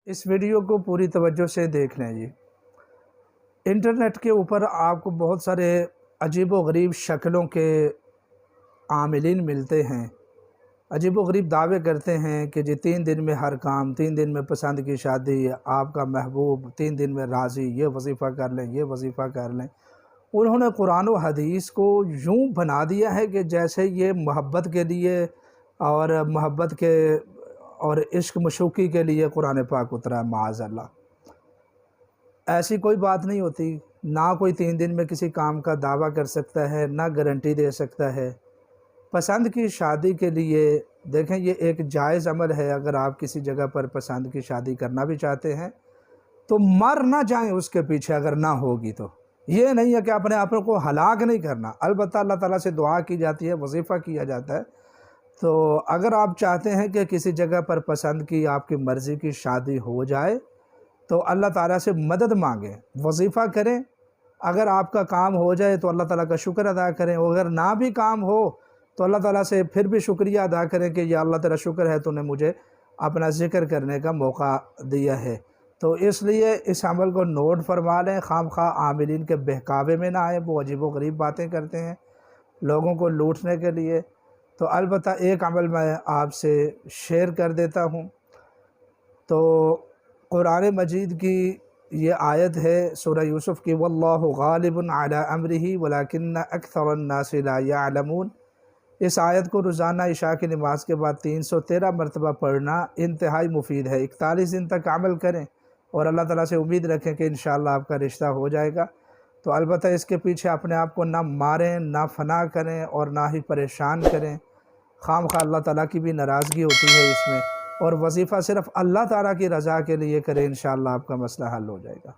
اس video کو پوری توجہ سے دیکھ لیں جی۔ انٹرنیٹ کے اوپر آپ کو بہت سارے عجیب و غریب شکلوں کے عاملین ملتے ہیں، عجیب و غریب دعوے کرتے ہیں کہ جی 3 دن میں ہر کام، 3 دن میں پسند کی شادی، آپ کا محبوب 3 دن میں راضی، یہ وظیفہ کر لیں، یہ وظیفہ کر لیں۔ انہوں نے قرآن و حدیث کو یوں بنا دیا ہے کہ جیسے یہ محبت کے لیے اور محبت کے اور عشق مشوقی کے لیے قرآن پاک اترا ہے، معاذ اللہ۔ ایسی کوئی بات نہیں ہوتی، نہ کوئی 3 دن میں کسی کام کا دعویٰ کر سکتا ہے، نہ گارنٹی دے سکتا ہے۔ پسند کی شادی کے لیے دیکھیں یہ ایک جائز عمل ہے، اگر آپ کسی جگہ پر پسند کی شادی کرنا بھی چاہتے ہیں تو مر نہ جائیں اس کے پیچھے اگر نہ ہوگی تو۔ یہ نہیں ہے کہ اپنے آپ کو ہلاک نہیں کرنا، البتہ اللہ تعالیٰ سے دعا کی جاتی ہے، وظیفہ کیا جاتا ہے۔ تو اگر آپ چاہتے ہیں کہ کسی جگہ پر پسند کی آپ کی مرضی کی شادی ہو جائے تو اللہ تعالیٰ سے مدد مانگیں، وظیفہ کریں۔ اگر آپ کا کام ہو جائے تو اللہ تعالیٰ کا شکر ادا کریں، اور اگر نہ بھی کام ہو تو اللہ تعالیٰ سے پھر بھی شکریہ ادا کریں کہ یا اللہ تیرا شکر ہے تو نے مجھے اپنا ذکر کرنے کا موقع دیا ہے۔ تو اس لیے اس عمل کو نوٹ فرما لیں، خام خواہ عاملین کے بہکاوے میں نہ آئیں، وہ عجیب و غریب باتیں کرتے ہیں لوگوں کو لوٹنے کے لیے۔ تو البتہ ایک عمل میں آپ سے شیئر کر دیتا ہوں۔ تو قرآن مجید کی یہ آیت ہے سورہ یوسف کی، واللہ غالب علی امرہ ولکن اکثر الناس لا یعلمون۔ اس آیت کو روزانہ عشاء کی نماز کے بعد 313 مرتبہ پڑھنا انتہائی مفید ہے۔ 41 دن تک عمل کریں اور اللہ تعالیٰ سے امید رکھیں کہ انشاءاللہ آپ کا رشتہ ہو جائے گا۔ تو البتہ اس کے پیچھے اپنے آپ کو نہ ماریں، نہ فنا کریں اور نہ ہی پریشان کریں، خام خواہ اللہ تعالیٰ کی بھی ناراضگی ہوتی ہے اس میں۔ اور وظیفہ صرف اللہ تعالیٰ کی رضا کے لیے کریں، انشاءاللہ آپ کا مسئلہ حل ہو جائے گا۔